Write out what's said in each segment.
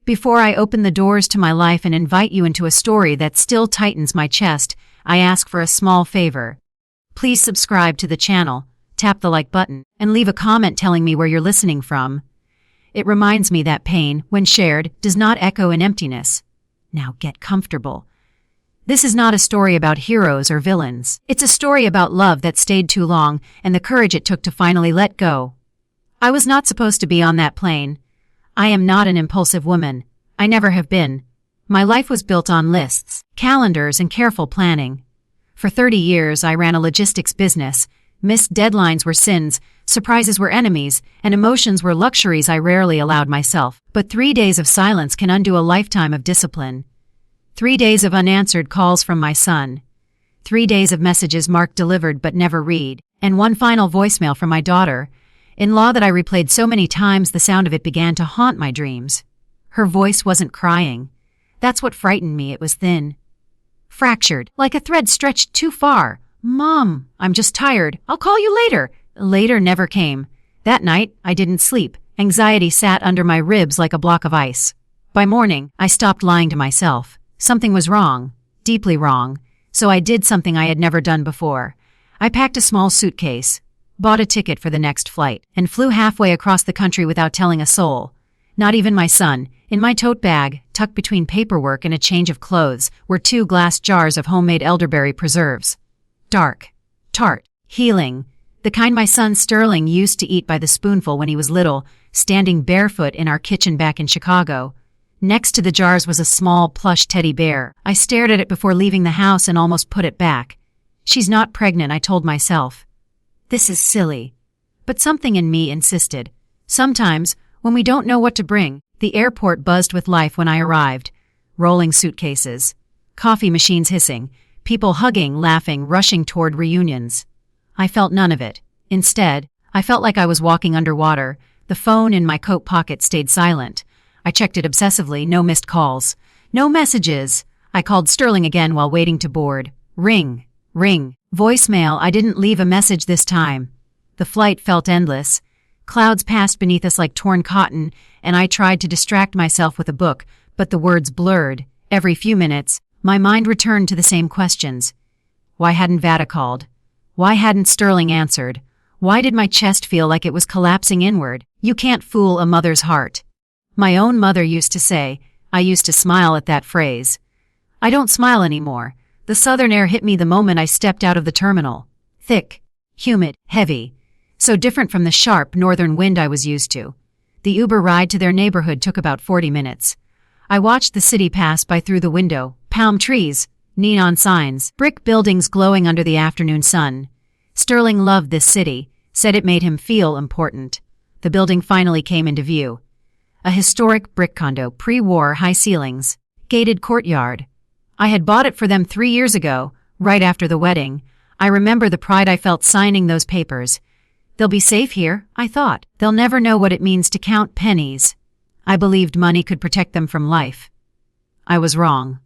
Before I open the doors to my life and invite you into a story that still tightens my chest, I ask for a small favor. Please subscribe to the channel, tap the like button, and leave a comment telling me where you're listening from. It reminds me that pain, when shared, does not echo in emptiness. Now get comfortable. This is not a story about heroes or villains. It's a story about love that stayed too long and the courage it took to finally let go. I was not supposed to be on that plane. I am not an impulsive woman. I never have been. My life was built on lists, calendars, and careful planning. For 30 years, I ran a logistics business. Missed deadlines were sins, surprises were enemies, and emotions were luxuries I rarely allowed myself. But 3 days of silence can undo a lifetime of discipline. 3 days of unanswered calls from my son. 3 days of messages marked delivered but never read. And one final voicemail from my daughter-in-law that I replayed so many times the sound of it began to haunt my dreams. Her voice wasn't crying. That's what frightened me. It was thin. Fractured, like a thread stretched too far. "Mom, I'm just tired. I'll call you later." Later never came. That night, I didn't sleep. Anxiety sat under my ribs like a block of ice. By morning, I stopped lying to myself. Something was wrong, deeply wrong, so I did something I had never done before. I packed a small suitcase, bought a ticket for the next flight, and flew halfway across the country without telling a soul. Not even my son. In my tote bag, tucked between paperwork and a change of clothes, were 2 glass jars of homemade elderberry preserves. Dark, tart, healing, the kind my son Sterling used to eat by the spoonful when he was little, standing barefoot in our kitchen back in Chicago. Next to the jars was a small, plush teddy bear. I stared at it before leaving the house and almost put it back. She's not pregnant, I told myself. This is silly. But something in me insisted. Sometimes, when we don't know what to bring, the airport buzzed with life when I arrived. Rolling suitcases, coffee machines hissing, people hugging, laughing, rushing toward reunions. I felt none of it. Instead, I felt like I was walking underwater. The phone in my coat pocket stayed silent. I checked it obsessively. No missed calls. No messages. I called Sterling again while waiting to board. Ring. Ring. Voicemail. I didn't leave a message this time. The flight felt endless. Clouds passed beneath us like torn cotton, and I tried to distract myself with a book, but the words blurred. Every few minutes, my mind returned to the same questions. Why hadn't Vada called? Why hadn't Sterling answered? Why did my chest feel like it was collapsing inward? You can't fool a mother's heart. My own mother used to say. I used to smile at that phrase. I don't smile anymore. The southern air hit me the moment I stepped out of the terminal. Thick, humid, heavy. So different from the sharp northern wind I was used to. The Uber ride to their neighborhood took about 40 minutes. I watched the city pass by through the window. Palm trees, neon signs, brick buildings glowing under the afternoon sun. Sterling loved this city, said it made him feel important. The building finally came into view. A historic brick condo, pre-war, high ceilings, gated courtyard. I had bought it for them 3 years ago, right after the wedding. I remember the pride I felt signing those papers. They'll be safe here, I thought. They'll never know what it means to count pennies. I believed money could protect them from life. I was wrong.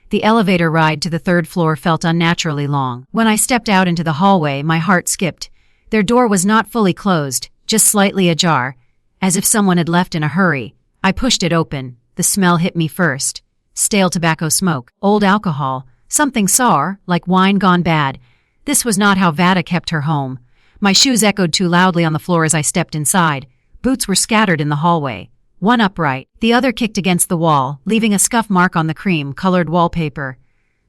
The elevator ride to the 3rd floor felt unnaturally long. When I stepped out into the hallway, my heart skipped. Their door was not fully closed, just slightly ajar, as if someone had left in a hurry. I pushed it open. The smell hit me first. Stale tobacco smoke, old alcohol, something sour, like wine gone bad. This was not how Vada kept her home. My shoes echoed too loudly on the floor as I stepped inside. Boots were scattered in the hallway. One upright, the other kicked against the wall, leaving a scuff mark on the cream-colored wallpaper.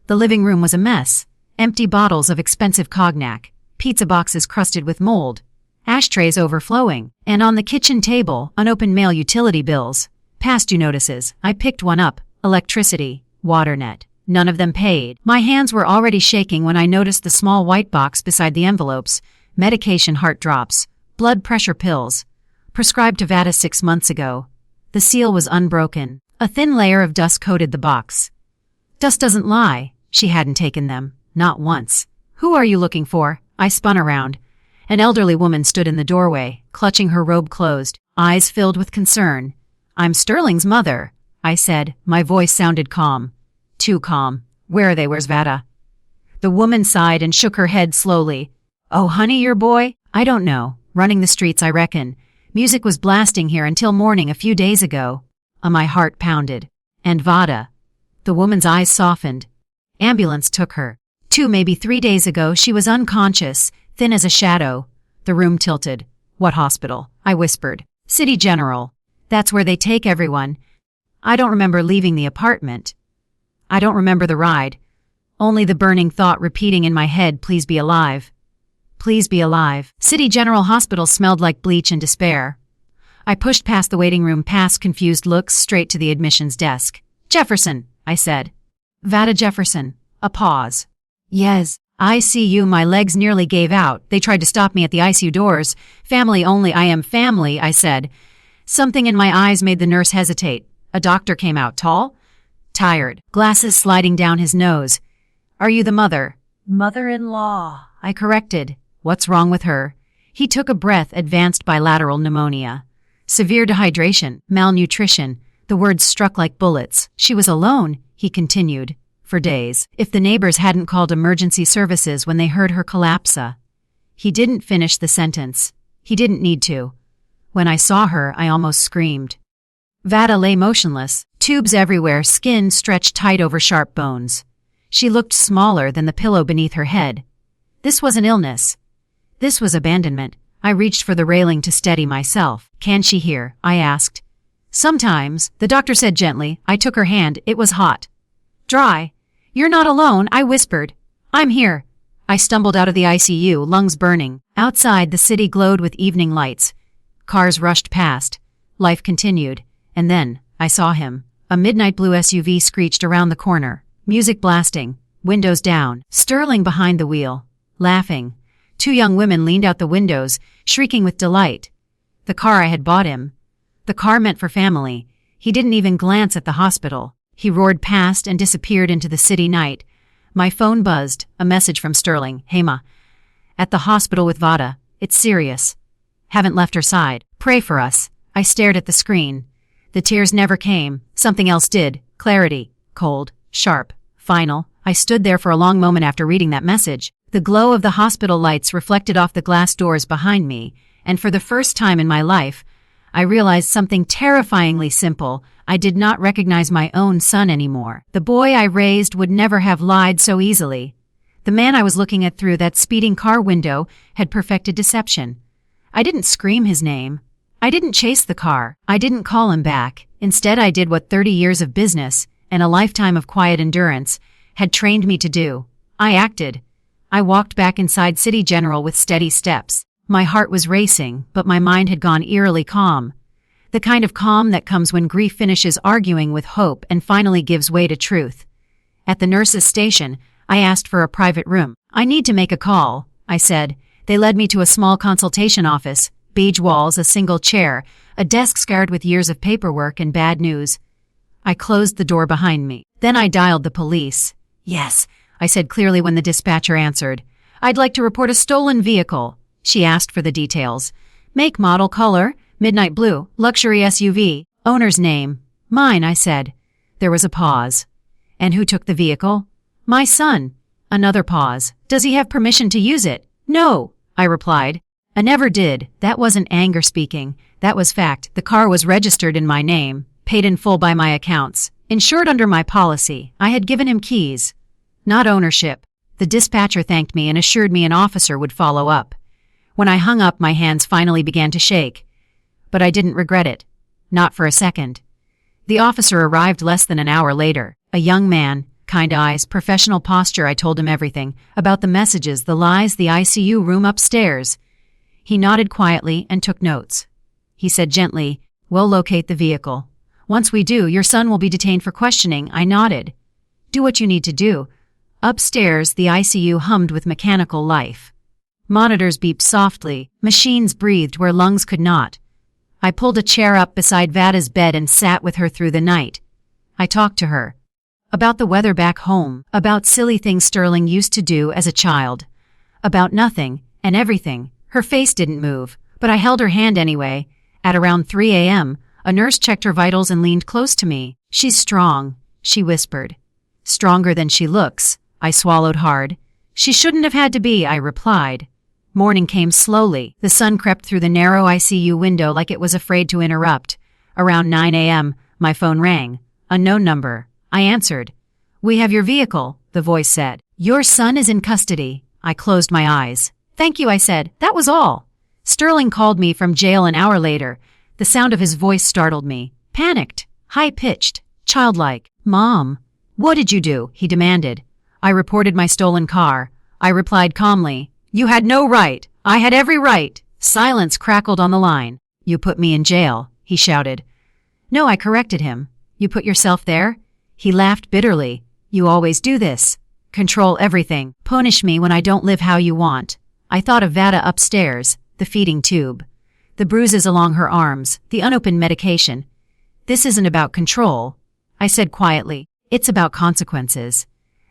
The living room was a mess. Empty bottles of expensive cognac, pizza boxes crusted with mold, ashtrays overflowing, and on the kitchen table, unopened mail utility bills. Past due notices. I picked one up. Electricity, waternet. None of them paid. My hands were already shaking when I noticed the small white box beside the envelopes. Medication, heart drops, blood pressure pills. Prescribed to Vada 6 months ago. The seal was unbroken. A thin layer of dust coated the box. Dust doesn't lie. She hadn't taken them. Not once. Who are you looking for? I spun around. An elderly woman stood in the doorway, clutching her robe closed, eyes filled with concern. I'm Sterling's mother, I said. My voice sounded calm. Too calm. Where are they? Where's Vada? The woman sighed and shook her head slowly. Oh, honey, your boy? I don't know. Running the streets, I reckon. Music was blasting here until morning a few days ago. My heart pounded. And Vada. The woman's eyes softened. Ambulance took her. 2, maybe 3 days ago, she was unconscious, thin as a shadow. The room tilted. What hospital? I whispered. City General. That's where they take everyone. I don't remember leaving the apartment. I don't remember the ride. Only the burning thought repeating in my head, please be alive. Please be alive. City General Hospital smelled like bleach and despair. I pushed past the waiting room, past confused looks, straight to the admissions desk. Jefferson, I said. Vada Jefferson. A pause. Yes. ICU. My legs nearly gave out. They tried to stop me at the ICU doors. Family only. I am family, I said. Something in my eyes made the nurse hesitate. A doctor came out, tall, tired, glasses sliding down his nose. Are you the mother? Mother-in-law, I corrected. What's wrong with her? He took a breath. Advanced bilateral pneumonia. Severe dehydration, malnutrition. The words struck like bullets. She was alone, he continued. For days, if the neighbors hadn't called emergency services when they heard her collapse. He didn't finish the sentence. He didn't need to. When I saw her, I almost screamed. Vada lay motionless, tubes everywhere, skin stretched tight over sharp bones. She looked smaller than the pillow beneath her head. This was an illness. This was abandonment. I reached for the railing to steady myself. Can she hear? I asked. Sometimes, the doctor said gently. I took her hand. It was hot. Dry. You're not alone, I whispered. I'm here. I stumbled out of the ICU, lungs burning. Outside, the city glowed with evening lights. Cars rushed past. Life continued. And then, I saw him. A midnight blue SUV screeched around the corner. Music blasting. Windows down. Sterling behind the wheel. Laughing. 2 young women leaned out the windows, shrieking with delight. The car I had bought him. The car meant for family. He didn't even glance at the hospital. He roared past and disappeared into the city night. My phone buzzed. A message from Sterling. Hey ma. At the hospital with Vada. It's serious. Haven't left her side. Pray for us. I stared at the screen. The tears never came. Something else did. Clarity. Cold. Sharp. Final. I stood there for a long moment after reading that message. The glow of the hospital lights reflected off the glass doors behind me, and for the first time in my life, I realized something terrifyingly simple. I did not recognize my own son anymore. The boy I raised would never have lied so easily. The man I was looking at through that speeding car window had perfected deception. I didn't scream his name. I didn't chase the car. I didn't call him back. Instead, I did what 30 years of business and a lifetime of quiet endurance had trained me to do. I acted. I walked back inside City General with steady steps. My heart was racing, but my mind had gone eerily calm. The kind of calm that comes when grief finishes arguing with hope and finally gives way to truth. At the nurse's station, I asked for a private room. I need to make a call, I said. They led me to a small consultation office, beige walls, a single chair, a desk scarred with years of paperwork and bad news. I closed the door behind me. Then I dialed the police. Yes, I said clearly when the dispatcher answered. I'd like to report a stolen vehicle. She asked for the details. Make, model, color, midnight blue, luxury SUV, owner's name. Mine, I said. There was a pause. And who took the vehicle? My son. Another pause. Does he have permission to use it? No, I replied. I never did. That wasn't anger speaking. That was fact. The car was registered in my name, paid in full by my accounts, insured under my policy. I had given him keys, not ownership. The dispatcher thanked me and assured me an officer would follow up. When I hung up, my hands finally began to shake. But I didn't regret it. Not for a second. The officer arrived less than an hour later. A young man, kind eyes, professional posture. I told him everything. About the messages, the lies, the ICU room upstairs. He nodded quietly and took notes. He said gently, "We'll locate the vehicle. Once we do, your son will be detained for questioning." I nodded. "Do what you need to do." Upstairs, the ICU hummed with mechanical life. Monitors beeped softly. Machines breathed where lungs could not. I pulled a chair up beside Vada's bed and sat with her through the night. I talked to her. About the weather back home. About silly things Sterling used to do as a child. About nothing and everything. Her face didn't move, but I held her hand anyway. At around 3 a.m., a nurse checked her vitals and leaned close to me. "She's strong," she whispered. "Stronger than she looks." I swallowed hard. "She shouldn't have had to be," I replied. Morning came slowly. The sun crept through the narrow ICU window like it was afraid to interrupt. Around 9 a.m., My phone rang. Unknown number. I answered. "We have your vehicle," the voice said. "Your son is in custody." I closed my eyes. "Thank you," I said. That was all. Sterling called me from jail an hour later. The sound of his voice startled me. Panicked. High-pitched. Childlike. "Mom." "What did you do?" he demanded. "I reported my stolen car." I replied calmly. "You had no right. I had every right." Silence crackled on the line. "You put me in jail," he shouted. "No," I corrected him. "You put yourself there?" He laughed bitterly. "You always do this. Control everything. Punish me when I don't live how you want." I thought of Vada upstairs, the feeding tube, the bruises along her arms, the unopened medication. "This isn't about control," I said quietly. "It's about consequences."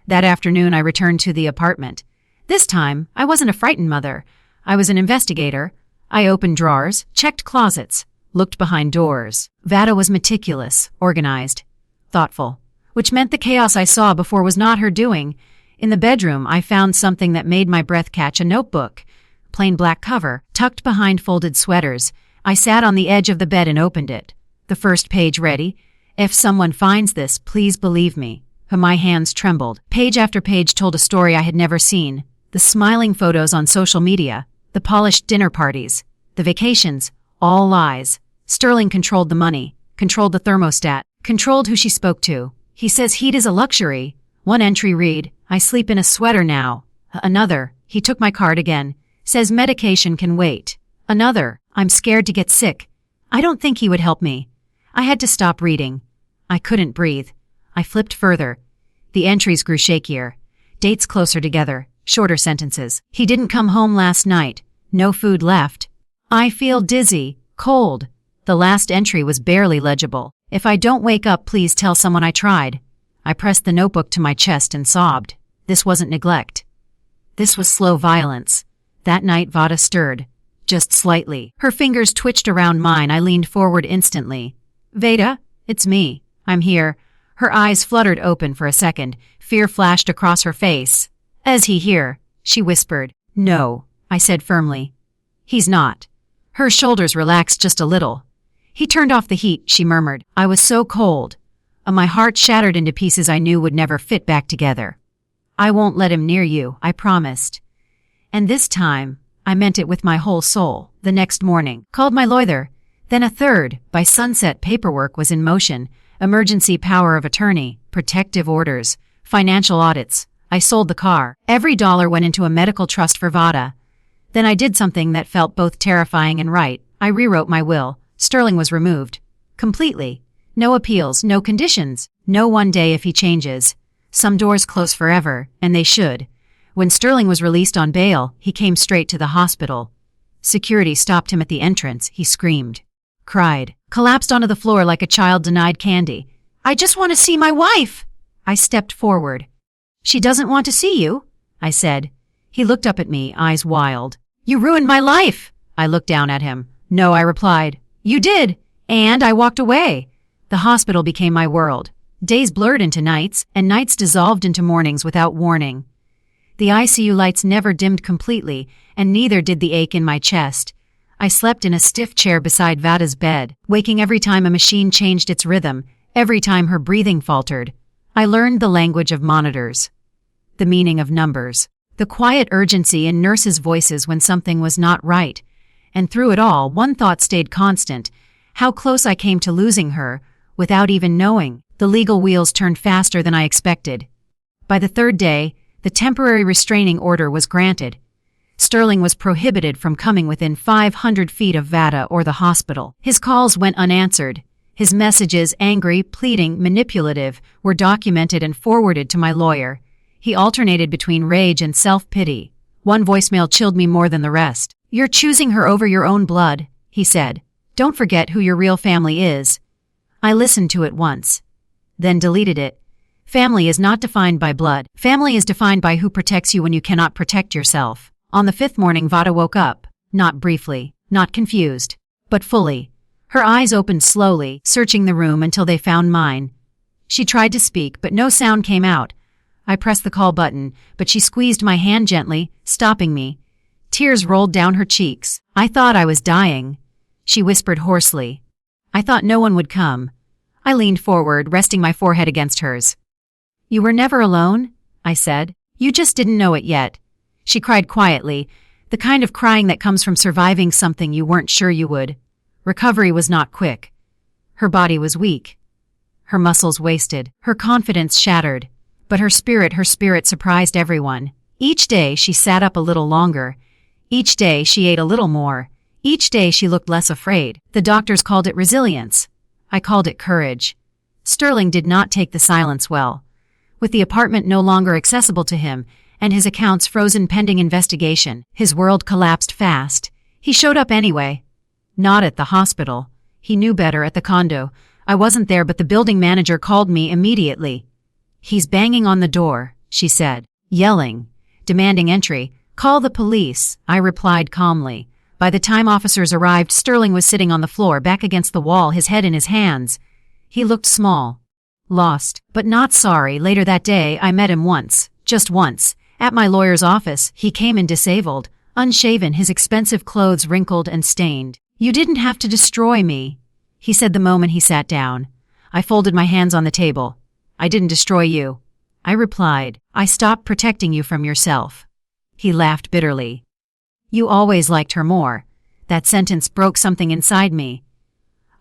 That afternoon I returned to the apartment. This time, I wasn't a frightened mother. I was an investigator. I opened drawers, checked closets, looked behind doors. Vada was meticulous, organized, thoughtful, which meant the chaos I saw before was not her doing. In the bedroom, I found something that made my breath catch: a notebook. Plain black cover, tucked behind folded sweaters. I sat on the edge of the bed and opened it. The first page read, "If someone finds this, please believe me." My hands trembled. Page after page told a story I had never seen. The smiling photos on social media, the polished dinner parties, the vacations, all lies. Sterling controlled the money, controlled the thermostat, controlled who she spoke to. "He says heat is a luxury." One entry read, "I sleep in a sweater now." Another, "He took my card again. Says medication can wait." Another, "I'm scared to get sick. I don't think he would help me." I had to stop reading. I couldn't breathe. I flipped further. The entries grew shakier. Dates closer together, shorter sentences. "He didn't come home last night. No food left. I feel dizzy, cold." The last entry was barely legible. "If I don't wake up, please tell someone I tried." I pressed the notebook to my chest and sobbed. This wasn't neglect. This was slow violence. That night, Vada stirred. Just slightly. Her fingers twitched around mine. I leaned forward instantly. "Vada, it's me. I'm here." Her eyes fluttered open for a second. Fear flashed across her face. "Is he here?" she whispered. "No," I said firmly. "He's not." Her shoulders relaxed just a little. "He turned off the heat," she murmured. I was so cold. My heart shattered into pieces I knew would never fit back together. "I won't let him near you," I promised. And this time, I meant it with my whole soul. The next morning, called my lawyer. Then a third. By sunset, paperwork was in motion. Emergency power of attorney, protective orders, financial audits. I sold the car. Every dollar went into a medical trust for Vada. Then I did something that felt both terrifying and right. I rewrote my will. Sterling was removed. Completely. No appeals, no conditions. No one day if he changes. Some doors close forever, and they should. When Sterling was released on bail, he came straight to the hospital. Security stopped him at the entrance. He screamed, cried, collapsed onto the floor like a child denied candy. "I just want to see my wife!" I stepped forward. "She doesn't want to see you," I said. He looked up at me, eyes wild. "You ruined my life!" I looked down at him. "No," I replied. "You did!" And I walked away. The hospital became my world. Days blurred into nights, and nights dissolved into mornings without warning. The ICU lights never dimmed completely, and neither did the ache in my chest. I slept in a stiff chair beside Vada's bed, waking every time a machine changed its rhythm, every time her breathing faltered. I learned the language of monitors, the meaning of numbers, the quiet urgency in nurses' voices when something was not right. And through it all, one thought stayed constant: how close I came to losing her, without even knowing. The legal wheels turned faster than I expected. By the third day, the temporary restraining order was granted. Sterling was prohibited from coming within 500 feet of Vada or the hospital. His calls went unanswered. His messages, angry, pleading, manipulative, were documented and forwarded to my lawyer. He alternated between rage and self-pity. One voicemail chilled me more than the rest. "You're choosing her over your own blood," he said. "Don't forget who your real family is." I listened to it once, then deleted it. Family is not defined by blood. Family is defined by who protects you when you cannot protect yourself. On the fifth morning, Vada woke up. Not briefly, not confused, but fully. Her eyes opened slowly, searching the room until they found mine. She tried to speak, but no sound came out. I pressed the call button, but she squeezed my hand gently, stopping me. Tears rolled down her cheeks. "I thought I was dying," she whispered hoarsely. "I thought no one would come. I leaned forward, resting my forehead against hers. "You were never alone?" I said. "You just didn't know it yet." She cried quietly, the kind of crying that comes from surviving something you weren't sure you would. Recovery was not quick. Her body was weak. Her muscles wasted. Her confidence shattered. But her spirit surprised everyone. Each day she sat up a little longer. Each day she ate a little more. Each day she looked less afraid. The doctors called it resilience. I called it courage. Sterling did not take the silence well. With the apartment no longer accessible to him, and his accounts frozen pending investigation, his world collapsed fast. He showed up anyway. Not at the hospital. He knew better, at the condo. I wasn't there, but the building manager called me immediately. "He's banging on the door," she said, yelling, demanding entry. "Call the police," I replied calmly. By the time officers arrived, Sterling was sitting on the floor, back against the wall, his head in his hands. He looked small, lost, but not sorry. Later that day, I met him once, just once, at my lawyer's office. He came in disabled, unshaven, his expensive clothes wrinkled and stained. "You didn't have to destroy me," he said the moment he sat down. I folded my hands on the table. "I didn't destroy you," I replied. "I stopped protecting you from yourself." He laughed bitterly. "You always liked her more." That sentence broke something inside me.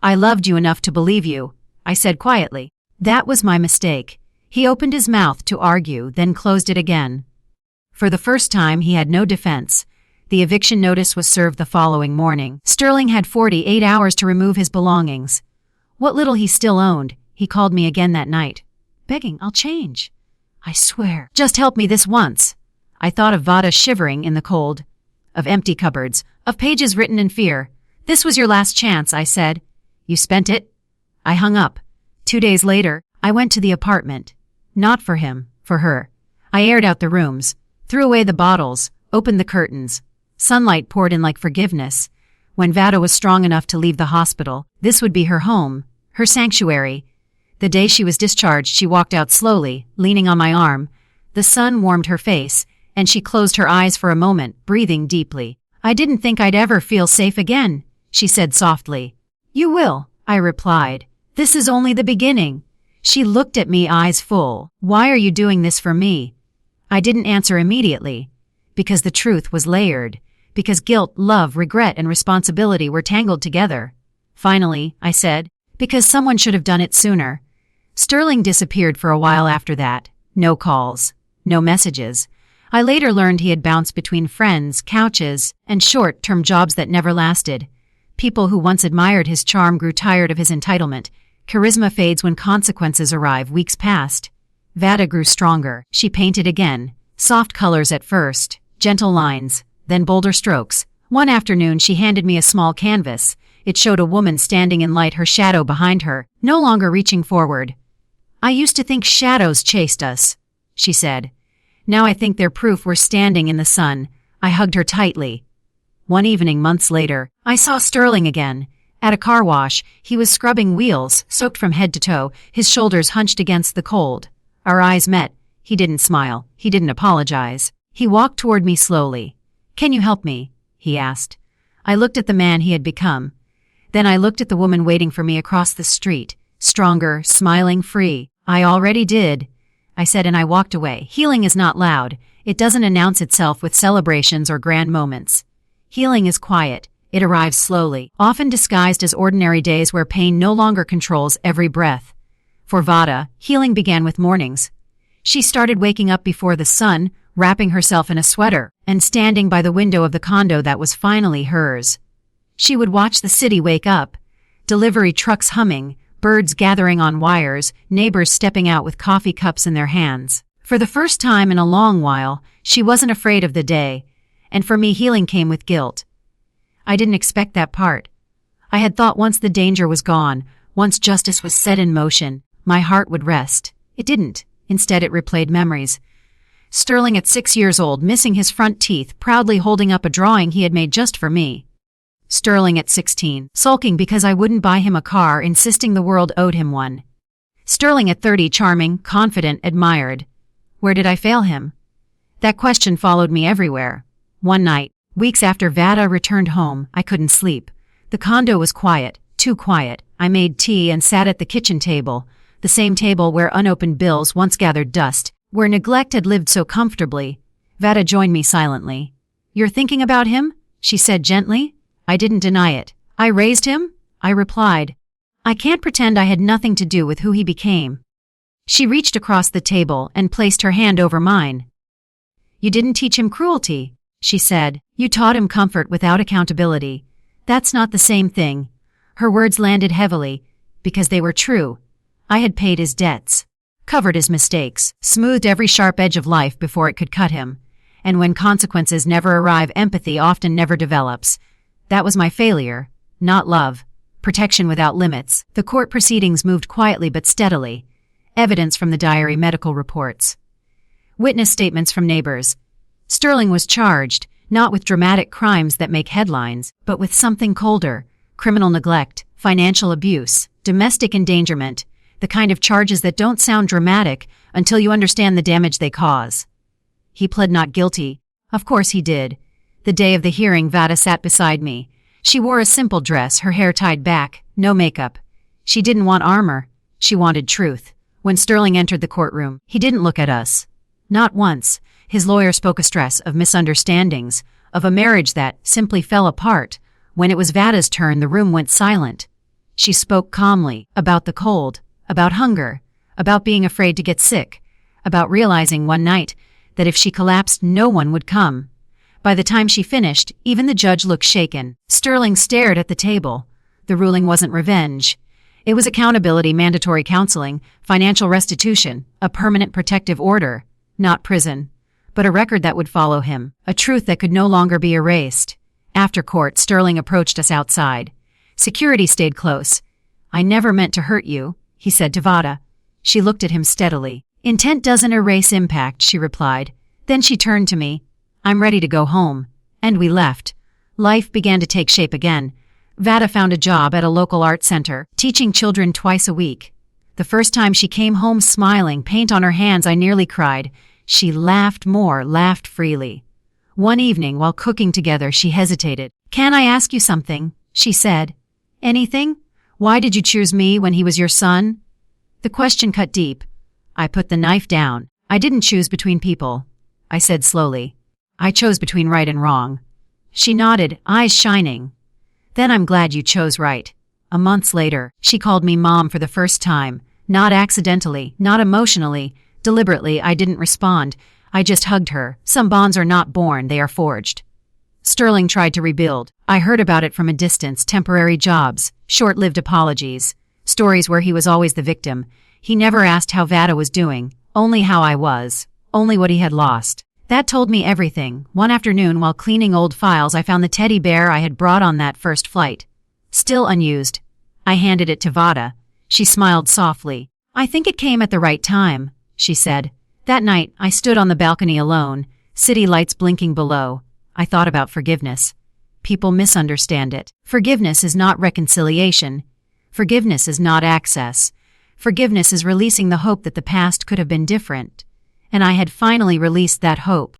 "I loved you enough to believe you," I said quietly. "That was my mistake." He opened his mouth to argue, then closed it again. For the first time, he had no defense. The eviction notice was served the following morning. Sterling had 48 hours to remove his belongings. What little he still owned. He called me again that night, begging, "I'll change. I swear. Just help me this once." I thought of Vada shivering in the cold, of empty cupboards, of pages written in fear. "This was your last chance," I said. "You spent it." I hung up. 2 days later, I went to the apartment. Not for him, for her. I aired out the rooms, threw away the bottles, opened the curtains. Sunlight poured in like forgiveness. When Vada was strong enough to leave the hospital, this would be her home, her sanctuary. The day she was discharged, she walked out slowly, leaning on my arm. The sun warmed her face, and she closed her eyes for a moment, breathing deeply. "I didn't think I'd ever feel safe again," she said softly. "You will," I replied. "This is only the beginning." She looked at me, eyes full. "Why are you doing this for me?" I didn't answer immediately. Because the truth was layered. Because guilt, love, regret, and responsibility were tangled together. Finally, I said, "Because someone should have done it sooner." Sterling disappeared for a while after that. No calls. No messages. I later learned he had bounced between friends, couches, and short-term jobs that never lasted. People who once admired his charm grew tired of his entitlement. Charisma fades when consequences arrive. Weeks passed. Vada grew stronger. She painted again. Soft colors at first, gentle lines, then bolder strokes. One afternoon she handed me a small canvas. It showed a woman standing in light, her shadow behind her, no longer reaching forward. "I used to think shadows chased us," she said. "Now I think they're proof we're standing in the sun." I hugged her tightly. One evening, months later, I saw Sterling again. At a car wash, he was scrubbing wheels, soaked from head to toe, his shoulders hunched against the cold. Our eyes met. He didn't smile. He didn't apologize. He walked toward me slowly. "Can you help me?" he asked. I looked at the man he had become. Then I looked at the woman waiting for me across the street, stronger, smiling, free. "I already did," I said, and I walked away. Healing is not loud. It doesn't announce itself with celebrations or grand moments. Healing is quiet. It arrives slowly, often disguised as ordinary days where pain no longer controls every breath. For Vada, healing began with mornings. She started waking up before the sun, wrapping herself in a sweater, and standing by the window of the condo that was finally hers. She would watch the city wake up. Delivery trucks humming, birds gathering on wires, neighbors stepping out with coffee cups in their hands. For the first time in a long while, she wasn't afraid of the day. And for me, healing came with guilt. I didn't expect that part. I had thought once the danger was gone, once justice was set in motion, my heart would rest. It didn't. Instead, it replayed memories. Sterling at 6 years old, missing his front teeth, proudly holding up a drawing he had made just for me. Sterling at 16, sulking because I wouldn't buy him a car, insisting the world owed him one. Sterling at 30, charming, confident, admired. Where did I fail him? That question followed me everywhere. One night, weeks after Vada returned home, I couldn't sleep. The condo was quiet. Too quiet. I made tea and sat at the kitchen table, the same table where unopened bills once gathered dust, where neglect had lived so comfortably. Vada joined me silently. "You're thinking about him?" she said gently. I didn't deny it. "I raised him?" I replied. "I can't pretend I had nothing to do with who he became." She reached across the table and placed her hand over mine. "You didn't teach him cruelty," she said. "You taught him comfort without accountability. That's not the same thing." Her words landed heavily, because they were true. I had paid his debts, covered his mistakes, smoothed every sharp edge of life before it could cut him. And when consequences never arrive, empathy often never develops. That was my failure, not love. Protection without limits. The court proceedings moved quietly but steadily. Evidence from the diary, medical reports. Witness statements from neighbors. Sterling was charged, not with dramatic crimes that make headlines, but with something colder. Criminal neglect, financial abuse, domestic endangerment. The kind of charges that don't sound dramatic until you understand the damage they cause. He pled not guilty. Of course he did. The day of the hearing, Vada sat beside me. She wore a simple dress, her hair tied back, no makeup. She didn't want armor. She wanted truth. When Sterling entered the courtroom, he didn't look at us. Not once. His lawyer spoke of stress, of misunderstandings, of a marriage that simply fell apart. When it was Vada's turn, the room went silent. She spoke calmly, about the cold, about hunger, about being afraid to get sick, about realizing one night that if she collapsed, no one would come. By the time she finished, even the judge looked shaken. Sterling stared at the table. The ruling wasn't revenge. It was accountability, mandatory counseling, financial restitution, a permanent protective order. Not prison, but a record that would follow him, a truth that could no longer be erased. After court, Sterling approached us outside. Security stayed close. "I never meant to hurt you," he said to Vada. She looked at him steadily. "Intent doesn't erase impact," she replied. Then she turned to me. "I'm ready to go home." And we left. Life began to take shape again. Vada found a job at a local art center, teaching children twice a week. The first time she came home smiling, paint on her hands, I nearly cried. She laughed more, laughed freely. One evening, while cooking together, she hesitated. "Can I ask you something?" she said. "Anything? Why did you choose me when he was your son?" The question cut deep. I put the knife down. "I didn't choose between people," I said slowly. "I chose between right and wrong." She nodded, eyes shining. "Then I'm glad you chose right." A month later, she called me Mom for the first time. Not accidentally, not emotionally. Deliberately, I didn't respond. I just hugged her. Some bonds are not born, they are forged. Sterling tried to rebuild. I heard about it from a distance, temporary jobs, short-lived apologies, stories where he was always the victim. He never asked how Vada was doing, only how I was, only what he had lost. That told me everything. One afternoon, while cleaning old files, I found the teddy bear I had brought on that first flight. Still unused. I handed it to Vada. She smiled softly. "I think it came at the right time," she said. That night, I stood on the balcony alone, city lights blinking below. I thought about forgiveness. People misunderstand it. Forgiveness is not reconciliation. Forgiveness is not access. Forgiveness is releasing the hope that the past could have been different. And I had finally released that hope.